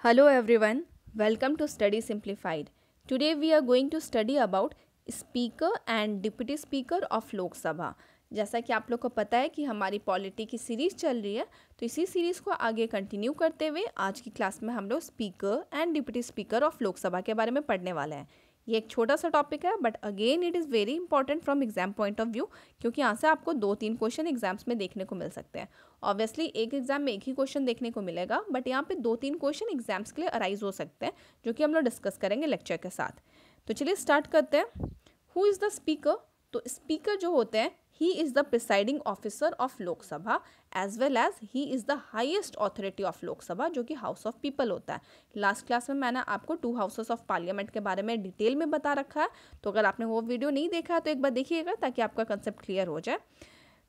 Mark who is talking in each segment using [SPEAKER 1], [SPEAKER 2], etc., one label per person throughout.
[SPEAKER 1] Hello everyone, welcome to Study Simplified. Today we are going to study about Speaker and Deputy Speaker of लोक सभा। जैसा कि आप लोग को पता है कि हमारी पॉलिटी की सीरीज़ चल रही है, तो इसी सीरीज़ को आगे कंटिन्यू करते हुए आज की क्लास में हम लोग speaker and deputy speaker of Lok सभा के बारे में पढ़ने वाले हैं। ये एक छोटा सा टॉपिक है but again it is very important from exam point of view, क्योंकि यहाँ से आपको 2-3 क्वेश्चन एग्जाम्स में देखने को मिल सकते हैं। ऑब्वियसली एक एग्जाम में एक ही क्वेश्चन देखने को मिलेगा, बट यहाँ पे 2-3 क्वेश्चन एग्जाम्स के लिए अराइज हो सकते हैं, जो कि हम लोग डिस्कस करेंगे लेक्चर के साथ। तो चलिए स्टार्ट करते हैं। Who is the speaker? तो स्पीकर जो होते हैं, he is the presiding officer of Lok Sabha as well as he is the highest authority of Lok Sabha, जो कि हाउस ऑफ पीपल होता है। लास्ट क्लास में मैंने आपको 2 हाउसेस ऑफ पार्लियामेंट के बारे में डिटेल में बता रखा है, तो अगर आपने वो वीडियो नहीं देखा है तो एक बार देखिएगा ताकि आपका कंसेप्ट क्लियर हो जाए।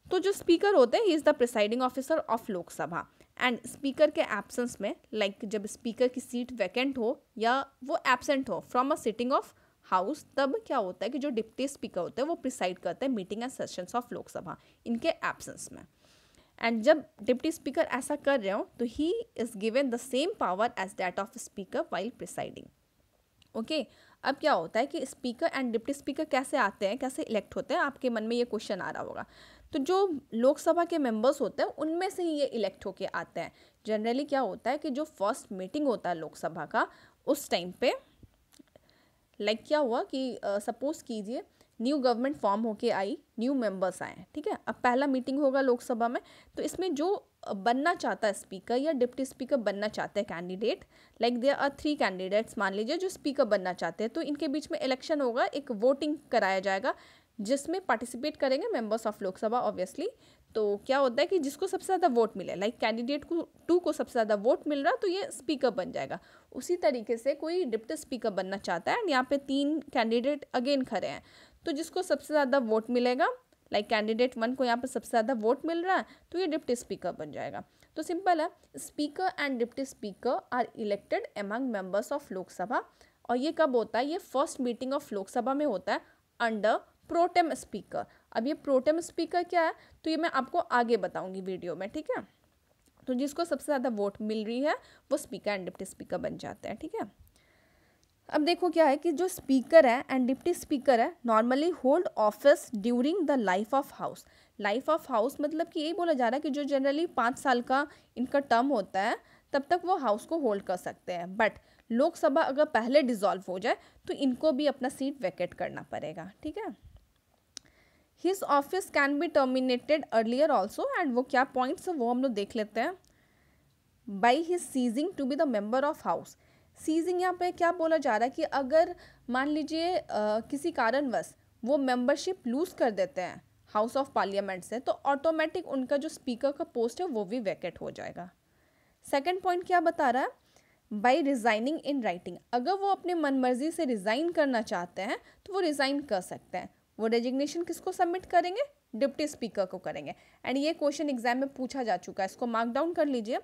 [SPEAKER 1] तो जो स्पीकर होते हैं, he is the presiding officer of Lok सभा एंड स्पीकर के एब्सेंस में, लाइक जब स्पीकर की सीट वैकेंट हो या वो एब्सेंट हो from a sitting of house, तब क्या होता है कि जो डिप्टी स्पीकर होते हैं वो प्रिसाइड करते हैं meeting and sessions of Lok सभा इनके एब्सेंस में। एंड जब डिप्टी स्पीकर ऐसा कर रहे हो तो he is given the same power as that of speaker while presiding. Okay, अब क्या होता है कि स्पीकर एंड डिप्टी स्पीकर कैसे आते हैं, कैसे इलेक्ट होते हैं, आपके मन में ये क्वेश्चन आ रहा होगा। तो जो लोकसभा के मेंबर्स होते हैं उनमें से ही ये इलेक्ट होके आते हैं। जनरली क्या होता है कि जो फर्स्ट मीटिंग होता है लोकसभा का, उस टाइम पे लाइक क्या हुआ कि सपोज कीजिए न्यू गवर्नमेंट फॉर्म होके आई, न्यू मेंबर्स आए, ठीक है। अब पहला मीटिंग होगा लोकसभा में, तो इसमें जो बनना चाहता है स्पीकर या डिप्टी स्पीकर बनना चाहते हैं candidate, like there are 3 candidates मान लीजिए जो स्पीकर बनना चाहते हैं, तो इनके बीच में इलेक्शन होगा, एक वोटिंग कराया जाएगा जिसमें पार्टिसिपेट करेंगे मेंबर्स ऑफ लोकसभा ऑब्वियसली। तो क्या होता है कि जिसको सबसे ज़्यादा वोट मिले, लाइक कैंडिडेट को 2 को सबसे ज़्यादा वोट मिल रहा तो ये स्पीकर बन जाएगा। उसी तरीके से कोई डिप्टी स्पीकर बनना चाहता है एंड यहाँ पे 3 कैंडिडेट अगेन खड़े हैं, तो जिसको सबसे ज़्यादा वोट मिलेगा, लाइक कैंडिडेट 1 को यहाँ पे सबसे ज़्यादा वोट मिल रहा है तो ये डिप्टी स्पीकर बन जाएगा। तो सिंपल है, speaker and deputy speaker are elected among members of Lok Sabha. और ये कब होता है? ये फर्स्ट मीटिंग ऑफ लोकसभा में होता है अंडर प्रोटेम स्पीकर। अब ये प्रोटेम स्पीकर क्या है तो ये मैं आपको आगे बताऊंगी वीडियो में, ठीक है। तो जिसको सबसे ज़्यादा वोट मिल रही है वो स्पीकर एंड डिप्टी स्पीकर बन जाते हैं, ठीक है। अब देखो क्या है कि जो स्पीकर है एंड डिप्टी स्पीकर है normally hold office during the life of house. Life of house मतलब कि यही बोला जा रहा है कि जो जनरली 5 साल का इनका टर्म होता है तब तक वो हाउस को होल्ड कर सकते हैं, बट लोकसभा अगर पहले डिसॉल्व हो जाए तो इनको भी अपना सीट वैकेट करना पड़ेगा, ठीक है। His office can be terminated earlier also, and वो क्या पॉइंट्स है वो हम लोग देख लेते हैं। By his ceasing to be the member of house. Ceasing यहाँ पे क्या बोला जा रहा है कि अगर मान लीजिए किसी कारणवश वो मेंबरशिप लूज कर देते हैं हाउस ऑफ पार्लियामेंट से, तो ऑटोमेटिक उनका जो स्पीकर का पोस्ट है वो भी वैकेट हो जाएगा। सेकंड पॉइंट क्या बता रहा है? By resigning in writing. अगर वो अपने मन मर्जी से रिजाइन करना चाहते हैं तो वो रिजाइन कर सकते हैं। वो रेजिग्नेशन किसको सबमिट करेंगे? डिप्टी स्पीकर को करेंगे। एंड ये क्वेश्चन एग्जाम में पूछा जा चुका है, इसको मार्क डाउन कर लीजिए।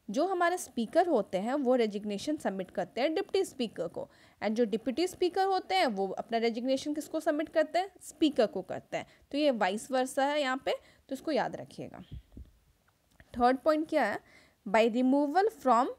[SPEAKER 1] जो हमारे स्पीकर होते हैं वो रेजिग्नेशन सबमिट करते हैं डिप्टी स्पीकर को, एंड जो डिप्टी स्पीकर होते हैं वो अपना रेजिग्नेशन किसको सबमिट करते हैं? स्पीकर को करते हैं। तो ये वाइस वर्सा है यहाँ पे, तो इसको याद रखिएगा। थर्ड पॉइंट क्या है? By removal from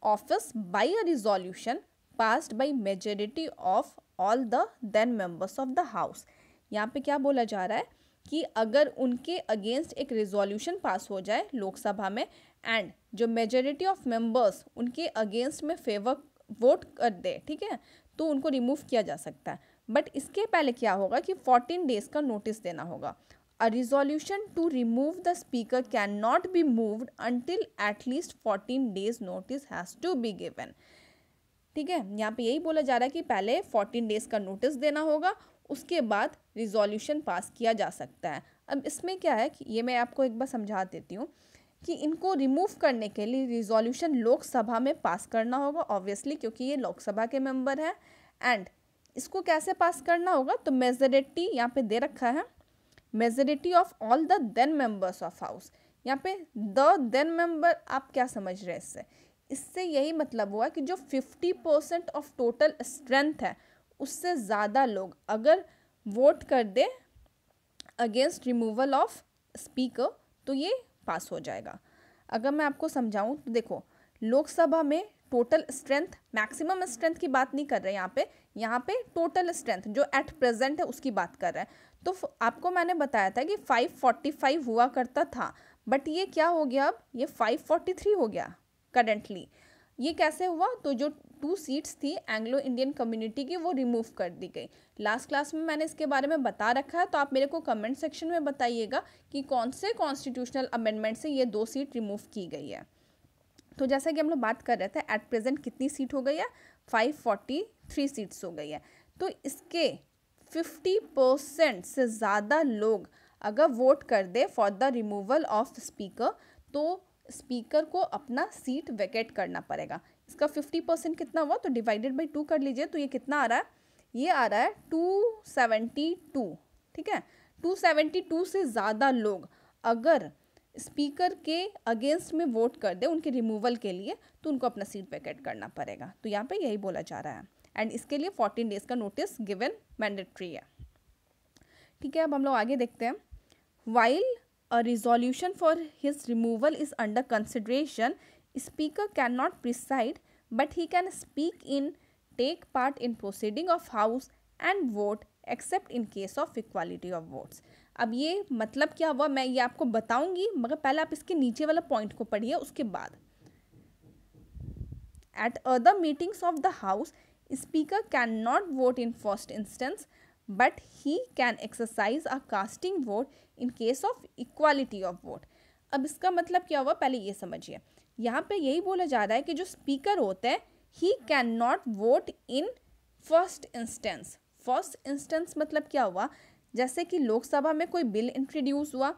[SPEAKER 1] office by a resolution passed by majority of all the then members of the house. यहाँ पे क्या बोला जा रहा है कि अगर उनके अगेंस्ट एक रिजोल्यूशन पास हो जाए लोकसभा में एंड जो मेजोरिटी ऑफ मेंबर्स उनके अगेंस्ट में फेवर वोट कर दे, ठीक है, तो उनको रिमूव किया जा सकता है। बट इसके पहले क्या होगा कि 14 डेज का नोटिस देना होगा। A resolution to remove the speaker cannot be moved until at least 14 days notice has to be given, ठीक है। यहाँ पे यही बोला जा रहा है कि पहले 14 डेज का नोटिस देना होगा, उसके बाद रिजोल्यूशन पास किया जा सकता है। अब इसमें क्या है कि ये मैं आपको एक बार समझा देती हूँ कि इनको रिमूव करने के लिए रिजोल्यूशन लोकसभा में पास करना होगा ऑब्वियसली, क्योंकि ये लोकसभा के मेंबर हैं। एंड इसको कैसे पास करना होगा? तो मेजोरिटी यहाँ पे दे रखा है, majority of all the then members of house. यहाँ पे द देन मेंबर आप क्या समझ रहे हैं इससे? इससे यही मतलब हुआ कि जो 50% ऑफ टोटल स्ट्रेंथ है उससे ज़्यादा लोग अगर वोट कर दे अगेंस्ट रिमूवल ऑफ स्पीकर तो ये पास हो जाएगा। अगर मैं आपको समझाऊं तो देखो, लोकसभा में टोटल स्ट्रेंथ, मैक्सिमम स्ट्रेंथ की बात नहीं कर रहे यहाँ पे टोटल स्ट्रेंथ जो एट प्रेजेंट है उसकी बात कर रहे हैं। तो आपको मैंने बताया था कि 545 हुआ करता था, बट ये क्या हो गया, अब ये 543 हो गया करेंटली। ये कैसे हुआ, तो जो 2 सीट्स थी एंग्लो इंडियन कम्युनिटी की वो रिमूव कर दी गई। लास्ट क्लास में मैंने इसके बारे में बता रखा है, तो आप मेरे को कमेंट सेक्शन में बताइएगा कि कौन से कॉन्स्टिट्यूशनल अमेंडमेंट से ये 2 सीट रिमूव की गई है। तो जैसा कि हम लोग बात कर रहे थे, एट प्रेजेंट कितनी सीट हो गई है, 543 सीट्स हो गई है। तो इसके 50% से ज़्यादा लोग अगर वोट कर दे for the removal of speaker, तो स्पीकर को अपना सीट वैकेट करना पड़ेगा। इसका 50% कितना हुआ, तो डिवाइडेड बाई 2 कर लीजिए, तो ये कितना आ रहा है, ये आ रहा है 272। ठीक है, 272 से ज़्यादा लोग अगर स्पीकर के अगेंस्ट में वोट कर दे उनके रिमूवल के लिए, तो उनको अपना सीट वैकेट करना पड़ेगा। तो यहाँ पे यही बोला जा रहा है, एंड इसके लिए 14 डेज का नोटिस गिवन मैंडेटरी है। ठीक है, अब हम लोग आगे देखते हैं। While a resolution for his removal is under consideration, speaker cannot preside, but he can speak in, take part in proceeding of house and vote except in case of equality of votes। अब ये मतलब क्या हुआ, मैं ये आपको बताऊंगी, मगर पहले आप इसके नीचे वाला पॉइंट को पढ़िए उसके बाद। At other meetings of the house, speaker cannot vote in first instance, but he can exercise a casting vote in case of equality of vote। अब इसका मतलब क्या हुआ, पहले ये समझिए। यहाँ पे यही बोला जा रहा है कि जो स्पीकर होते हैं, he cannot vote in first instance। First instance मतलब क्या हुआ, जैसे कि लोकसभा में कोई बिल इंट्रोड्यूस हुआ,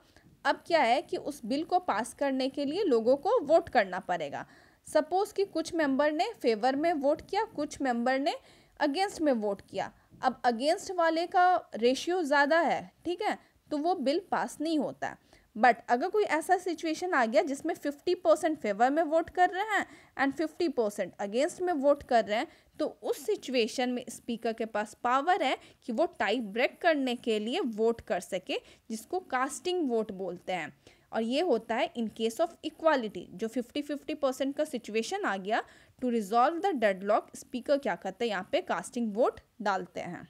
[SPEAKER 1] अब क्या है कि उस बिल को पास करने के लिए लोगों को वोट करना पड़ेगा। सपोज कि कुछ मेंबर ने फेवर में वोट किया, कुछ मेंबर ने अगेंस्ट में वोट किया। अब अगेंस्ट वाले का रेशियो ज़्यादा है, ठीक है, तो वो बिल पास नहीं होता। बट अगर कोई ऐसा सिचुएशन आ गया जिसमें 50% फेवर में वोट कर रहे हैं एंड 50% अगेंस्ट में वोट कर रहे हैं, तो उस सिचुएशन में स्पीकर के पास पावर है कि वो टाई ब्रेक करने के लिए वोट कर सके, जिसको कास्टिंग वोट बोलते हैं। और ये होता है इन केस ऑफ इक्वालिटी, जो 50-50% का सिचुएशन आ गया, to resolve the deadlock speaker क्या करते हैं, यहाँ पे कास्टिंग वोट डालते हैं।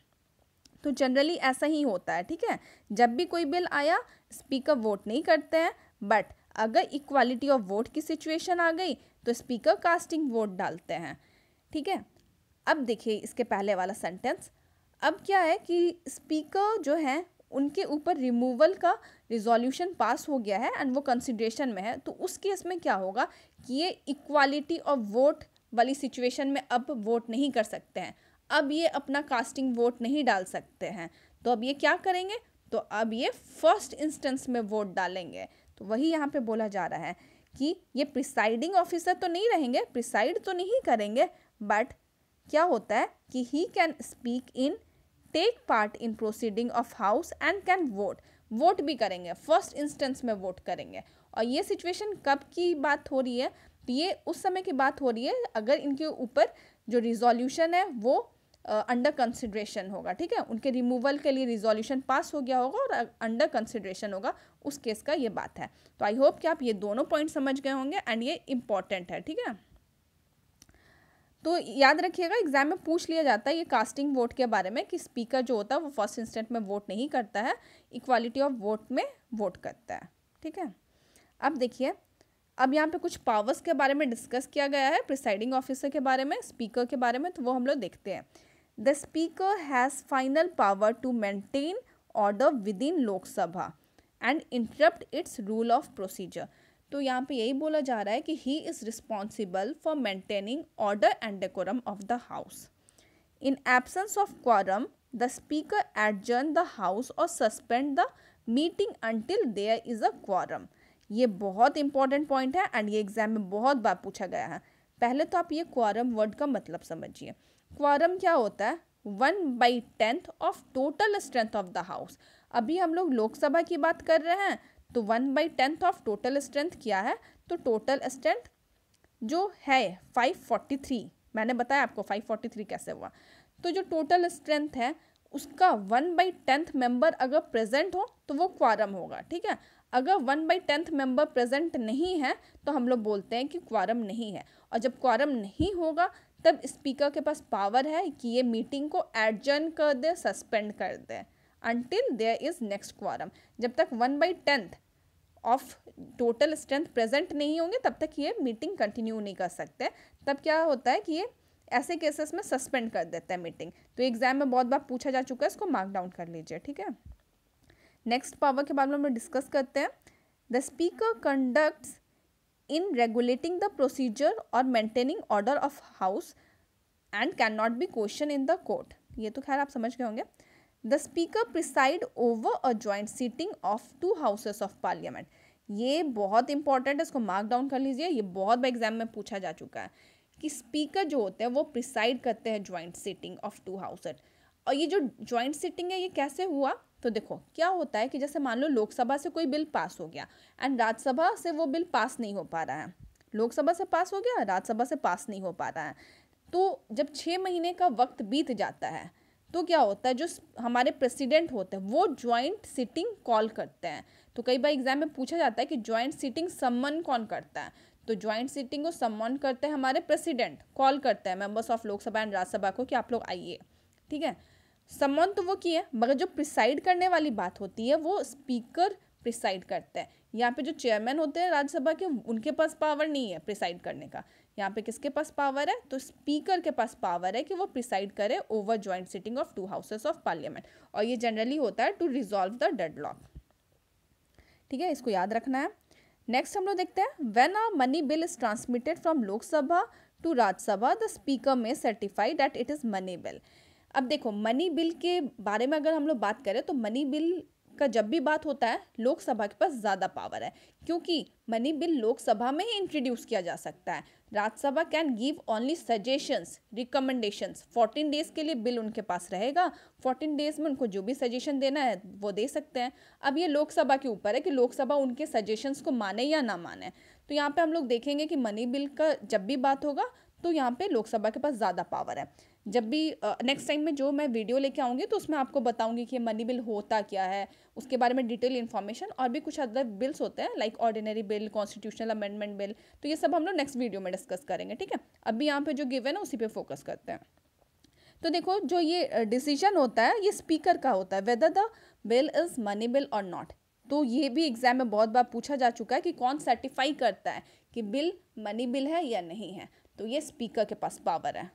[SPEAKER 1] तो जनरली ऐसा ही होता है, ठीक है, जब भी कोई बिल आया स्पीकर वोट नहीं करते हैं, बट अगर इक्वालिटी ऑफ वोट की सिचुएशन आ गई तो स्पीकर कास्टिंग वोट डालते हैं। ठीक है, अब देखिए इसके पहले वाला सेंटेंस। अब क्या है कि स्पीकर जो है उनके ऊपर रिमूवल का रिजोल्यूशन पास हो गया है एंड वो कंसिडरेशन में है, तो उस केस में क्या होगा कि ये इक्वालिटी ऑफ वोट वाली सिचुएशन में अब वोट नहीं कर सकते हैं, अब ये अपना कास्टिंग वोट नहीं डाल सकते हैं। तो अब ये क्या करेंगे, तो अब ये फर्स्ट इंस्टेंस में वोट डालेंगे। तो वही यहाँ पे बोला जा रहा है कि ये प्रिसाइडिंग ऑफिसर तो नहीं रहेंगे, प्रिसाइड तो नहीं करेंगे, बट क्या होता है कि he can speak in, take part in proceeding of house and can vote, vote भी करेंगे, फर्स्ट इंस्टेंस में वोट करेंगे। और ये सिचुएशन कब की बात हो रही है, तो ये उस समय की बात हो रही है अगर इनके ऊपर जो रिजोल्यूशन है वो अंडर कंसिडरेशन होगा। ठीक है, उनके रिमूवल के लिए रिजोल्यूशन पास हो गया होगा और अंडर कंसिडरेशन होगा, उस केस का ये बात है। तो आई होप कि आप ये दोनों पॉइंट समझ गए होंगे एंड ये इम्पॉर्टेंट है। ठीक है, तो याद रखिएगा एग्जाम में पूछ लिया जाता है ये कास्टिंग वोट के बारे में कि स्पीकर जो होता है वो फर्स्ट इंस्टेंट में वोट नहीं करता है, इक्वालिटी ऑफ वोट में वोट करता है। ठीक है, अब देखिए, अब यहाँ पे कुछ पावर्स के बारे में डिस्कस किया गया है, प्रिसाइडिंग ऑफिसर के बारे में, स्पीकर के बारे में, तो वो हम लोग देखते हैं। The speaker has final power to maintain order within Lok Sabha and interrupt its rule of procedure. तो यहाँ पे यही बोला जा रहा है कि he is responsible for maintaining order and decorum of the house. In absence of quorum the speaker adjourn the house और suspend the meeting until there is a quorum. ये बहुत इंपॉर्टेंट पॉइंट है एंड ये exam में बहुत बार पूछा गया है। पहले तो आप ये क्वारम वर्ड का मतलब समझिए। क्वारम क्या होता है, 1/10 of total strength of the house. अभी हम लोग लोकसभा की बात कर रहे हैं, तो 1/10 ऑफ टोटल स्ट्रेंथ क्या है, तो टोटल स्ट्रेंथ जो है 543, मैंने बताया आपको 543 कैसे हुआ। तो जो टोटल स्ट्रेंथ है उसका 1/10 मेंबर अगर प्रेजेंट हो तो वो क्वारम होगा। ठीक है, अगर 1/10 मेंबर प्रेजेंट नहीं है तो हम लोग बोलते हैं कि क्वारम नहीं है, और जब क्वारम नहीं होगा तब स्पीकर के पास पावर है कि ये मीटिंग को एडजर्न कर दे, सस्पेंड कर दे until there is next quorum। जब तक 1/10 ऑफ टोटल स्ट्रेंथ प्रेजेंट नहीं होंगे तब तक ये मीटिंग कंटिन्यू नहीं कर सकते। तब क्या होता है कि ये ऐसे केसेस में सस्पेंड कर देते हैं मीटिंग। तो एग्जाम में बहुत बार पूछा जा चुका है, इसको मार्क डाउन कर लीजिए, ठीक है। नेक्स्ट पावर के बारे में हम डिस्कस करते हैं। The speaker conducts in regulating the procedure और maintaining order of house and can not be question in the court. ये तो खैर आप समझ गए होंगे। The speaker preside over a joint sitting of 2 houses of parliament. ये बहुत इंपॉर्टेंट है, इसको मार्क डाउन कर लीजिए। ये बहुत बार एग्जाम में पूछा जा चुका है कि स्पीकर जो होते हैं वो प्रिसाइड करते हैं जॉइंट सीटिंग ऑफ 2 हाउसेस। और ये जो जॉइंट सीटिंग है ये कैसे हुआ, तो देखो क्या होता है कि जैसे मान लो लोकसभा से कोई बिल पास हो गया एंड राज्यसभा से वो बिल पास नहीं हो पा रहा है। लोकसभा से पास हो गया, राज्यसभा से पास नहीं हो पा रहा है। तो जब 6 महीने का वक्त बीत जाता है तो क्या होता है, जो हमारे प्रेसिडेंट होते हैं वो ज्वाइंट सीटिंग कॉल करते हैं। तो कई बार एग्जाम में पूछा जाता है कि ज्वाइंट सीटिंग सम्मन कौन करता है, तो ज्वाइंट सीटिंग को सम्मन करते हैं हमारे प्रेसिडेंट, कॉल करते हैं members of Lok Sabha and Rajya Sabha को कि आप लोग आइए, ठीक है। सम्मन तो वो किए, मगर जो प्रिसाइड करने वाली बात होती है वो स्पीकर प्रिसाइड करते हैं। यहाँ पे जो चेयरमैन होते हैं राज्यसभा के उनके पास पावर नहीं है प्रिसाइड करने का। यहाँ पे किसके पास पावर है, तो स्पीकर के पास पावर है कि वो प्रिसाइड करे over joint sitting of 2 houses of parliament. और ये जनरली होता है टू रिजॉल्व द डेडलॉक, ठीक है, इसको याद रखना है। नेक्स्ट हम लोग देखते हैं, when a money bill is transmitted from Lok Sabha to Rajya Sabha the speaker may certify that it is money bill. अब देखो मनी बिल के बारे में अगर हम लोग बात करें तो मनी बिल का जब भी बात होता है लोकसभा के पास ज़्यादा पावर है, क्योंकि मनी बिल लोकसभा में ही इंट्रोड्यूस किया जा सकता है। Rajya Sabha can give only suggestions, recommendations. 14 days के लिए बिल उनके पास रहेगा, 14 डेज में उनको जो भी सजेशन देना है वो दे सकते हैं। अब ये लोकसभा के ऊपर है कि लोकसभा उनके सजेशंस को माने या ना माने। तो यहाँ पे हम लोग देखेंगे कि मनी बिल का जब भी बात होगा तो यहाँ पे लोकसभा के पास ज़्यादा पावर है। जब भी नेक्स्ट टाइम में जो मैं वीडियो लेके आऊँगी तो उसमें आपको बताऊँगी कि मनी बिल होता क्या है, उसके बारे में डिटेल इन्फॉर्मेशन। और भी कुछ अदर बिल्स होते हैं like ordinary bill, constitutional amendment bill, तो ये सब हम लोग नेक्स्ट वीडियो में डिस्कस करेंगे, ठीक है। अभी यहाँ पे जो गिवन है उसी पे फोकस करते हैं। तो देखो जो ये डिसीजन होता है ये स्पीकर का होता है weather the bill is money bill और नॉट। तो ये भी एग्जाम में बहुत बार पूछा जा चुका है कि कौन सर्टिफाई करता है कि बिल मनी बिल है या नहीं है, तो ये स्पीकर के पास पावर है।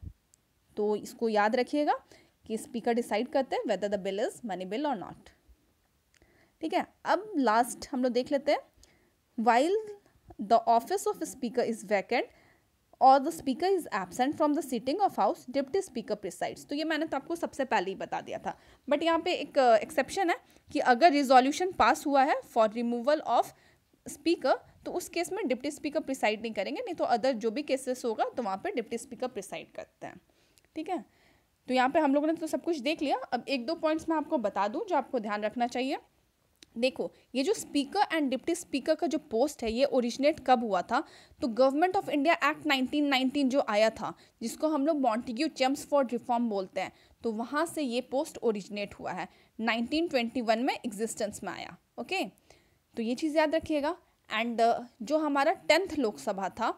[SPEAKER 1] तो इसको याद रखिएगा कि स्पीकर डिसाइड करते हैं whether the bill is money bill और नॉट, ठीक है। अब लास्ट हम लोग देख लेते हैं, while the office of speaker is vacant और the speaker is absent from the sitting of house deputy speaker presides. तो ये मैंने तो आपको सबसे पहले ही बता दिया था, बट यहाँ पे एक एक्सेप्शन है कि अगर रिजोल्यूशन पास हुआ है फॉर रिमूवल ऑफ स्पीकर तो उस केस में डिप्टी स्पीकर प्रिसाइड नहीं करेंगे, नहीं तो अदर जो भी केसेस होगा तो वहाँ पे डिप्टी स्पीकर प्रिसाइड करते हैं, ठीक है। तो यहाँ पे हम लोगों ने तो सब कुछ देख लिया। अब 1-2 पॉइंट्स मैं आपको बता दूँ जो आपको ध्यान रखना चाहिए। देखो ये जो स्पीकर एंड डिप्टी स्पीकर का जो पोस्ट है ये ओरिजिनेट कब हुआ था, तो गवर्नमेंट ऑफ इंडिया एक्ट 1919 जो आया था जिसको हम लोग मॉन्टेग्यू चेम्सफोर्ड रिफॉर्म बोलते हैं, तो वहाँ से ये पोस्ट ओरिजिनेट हुआ है, 1921 में एग्जिस्टेंस में आया, ओके। तो ये चीज़ याद रखिएगा। एंड जो हमारा 10th लोकसभा था,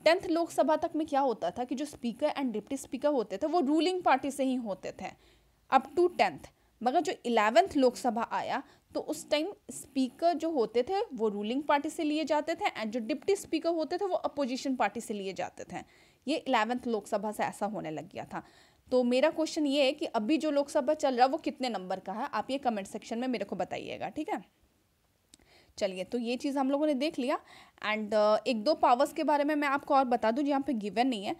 [SPEAKER 1] 10th लोकसभा तक में क्या होता था कि जो स्पीकर एंड डिप्टी स्पीकर होते थे वो रूलिंग पार्टी से ही होते थे अप टू 10th। मगर जो 11th लोकसभा आया तो उस टाइम स्पीकर जो होते थे वो रूलिंग पार्टी से लिए जाते थे एंड जो डिप्टी स्पीकर होते थे वो अपोजिशन पार्टी से लिए जाते थे। ये 11th लोकसभा से ऐसा होने लग गया था। तो मेरा क्वेश्चन ये है कि अभी जो लोकसभा चल रहा है वो कितने नंबर का है, आप ये कमेंट सेक्शन में मेरे को बताइएगा, ठीक है। चलिए तो ये चीज़ हम लोगों ने देख लिया। एंड 1-2 पावर्स के बारे में मैं आपको और बता दूं जो यहाँ पे गिवन नहीं है,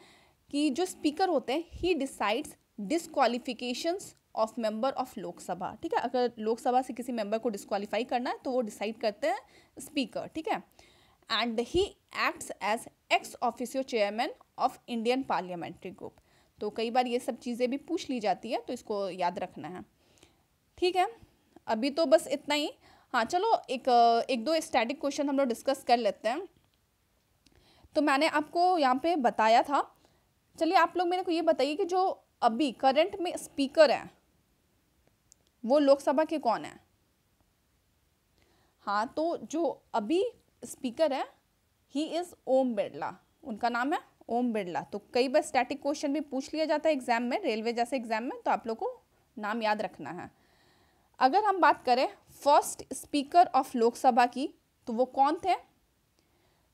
[SPEAKER 1] कि जो स्पीकर होते हैं he decides disqualifications of member of Lok Sabha, ठीक है। अगर लोकसभा से किसी मेंबर को डिस्क्वालीफाई करना है तो वो डिसाइड करते हैं स्पीकर, ठीक है। And he acts as ex officio chairman of Indian parliamentary group. तो कई बार ये सब चीज़ें भी पूछ ली जाती है तो इसको याद रखना है, ठीक है। अभी तो बस इतना ही। हाँ चलो एक दो स्टैटिक क्वेश्चन हम लोग डिस्कस कर लेते हैं। तो मैंने आपको यहाँ पे बताया था, चलिए आप लोग मेरे को ये बताइए कि जो अभी करंट में स्पीकर हैं वो लोकसभा के कौन है। हाँ, तो जो अभी स्पीकर है ही इज़ ओम बिरला, उनका नाम है ओम बिरला। तो कई बार स्टैटिक क्वेश्चन भी पूछ लिया जाता है एग्जाम में, रेलवे जैसे एग्जाम में, तो आप लोग को नाम याद रखना है। अगर हम बात करें फर्स्ट स्पीकर ऑफ लोकसभा की, तो वो कौन थे?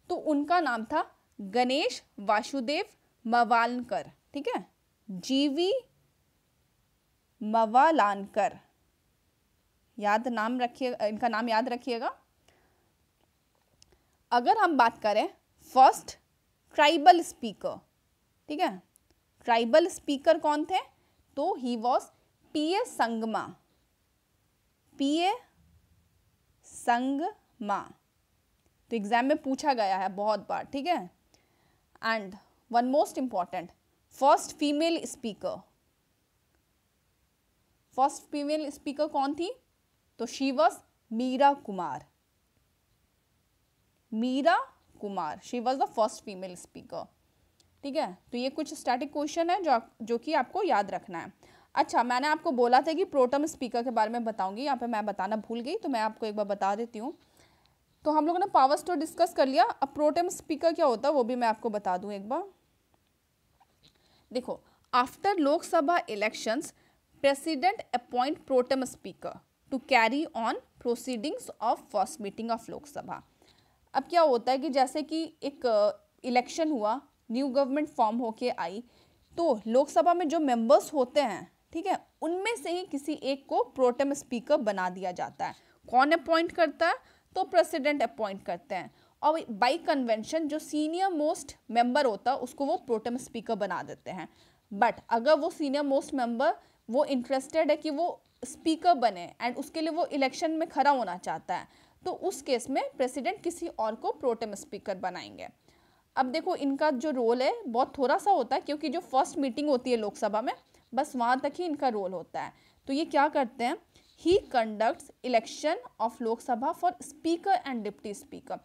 [SPEAKER 1] तो उनका नाम था गणेश वासुदेव मवालनकर, ठीक है, जीवी मवालानकर, याद नाम रखिएगा, इनका नाम याद रखिएगा। अगर हम बात करें फर्स्ट ट्राइबल स्पीकर, ठीक है, ट्राइबल स्पीकर कौन थे? तो ही वॉज पीए संगमा, पीए संगमा। तो एग्जाम में पूछा गया है बहुत बार, ठीक है। And one most important, first female speaker, first female speaker कौन थी? तो she was Meera Kumar, Meera Kumar, she was the first female speaker, ठीक है। तो ये कुछ स्टैटिक क्वेश्चन है जो कि आपको याद रखना है। अच्छा, मैंने आपको बोला था कि प्रोटम स्पीकर के बारे में बताऊंगी, यहाँ पे मैं बताना भूल गई, तो मैं आपको एक बार बता देती हूँ। तो हम लोगों ने पावर्स तो डिस्कस कर लिया, अब प्रोटम स्पीकर क्या होता है वो भी मैं आपको बता दूँ एक बार। देखो, after Lok Sabha elections president appoint protem speaker to carry on proceedings of first meeting of Lok Sabha. अब क्या होता है कि जैसे कि एक इलेक्शन हुआ, न्यू गवर्नमेंट फॉर्म होके आई, तो लोकसभा में जो मेंबर्स होते हैं, ठीक है, उनमें से ही किसी एक को प्रोटेम स्पीकर बना दिया जाता है। कौन अपॉइंट करता है? तो प्रेसिडेंट अपॉइंट करते हैं, और बाई कन्वेंशन जो सीनियर मोस्ट मेंबर होता है उसको वो प्रोटेम स्पीकर बना देते हैं। बट अगर वो सीनियर मोस्ट मेंबर वो इंटरेस्टेड है कि वो स्पीकर बने एंड उसके लिए वो इलेक्शन में खड़ा होना चाहता है, तो उस केस में प्रेसिडेंट किसी और को प्रोटेम स्पीकर बनाएंगे। अब देखो, इनका जो रोल है बहुत थोड़ा सा होता है, क्योंकि जो फर्स्ट मीटिंग होती है लोकसभा में बस वहाँ तक ही इनका रोल होता है। तो ये क्या करते हैं? He conducts election of Lok Sabha for speaker and deputy speaker.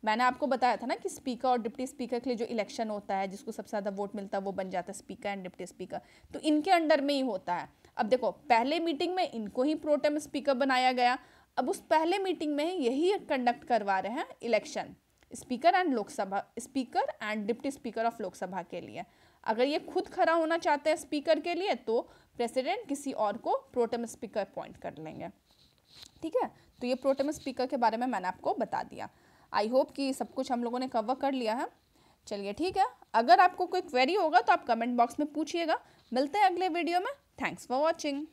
[SPEAKER 1] मैंने आपको बताया था ना कि स्पीकर और डिप्टी स्पीकर के लिए जो इलेक्शन होता है, जिसको सबसे ज़्यादा वोट मिलता है वो बन जाता है स्पीकर एंड डिप्टी स्पीकर, तो इनके अंडर में ही होता है। अब देखो, पहले मीटिंग में इनको ही प्रोटेम स्पीकर बनाया गया, अब उस पहले मीटिंग में यही कंडक्ट करवा रहे हैं election speaker and Lok Sabha, speaker and deputy speaker of Lok Sabha के लिए। अगर ये खुद खड़ा होना चाहते हैं स्पीकर के लिए, तो प्रेसिडेंट किसी और को प्रोटेम स्पीकर अपॉइंट कर लेंगे, ठीक है। तो ये प्रोटेम स्पीकर के बारे में मैंने आपको बता दिया। आई होप कि सब कुछ हम लोगों ने कवर कर लिया है। चलिए, ठीक है, अगर आपको कोई क्वेरी होगा तो आप कमेंट बॉक्स में पूछिएगा। मिलते हैं अगले वीडियो में। Thanks for watching.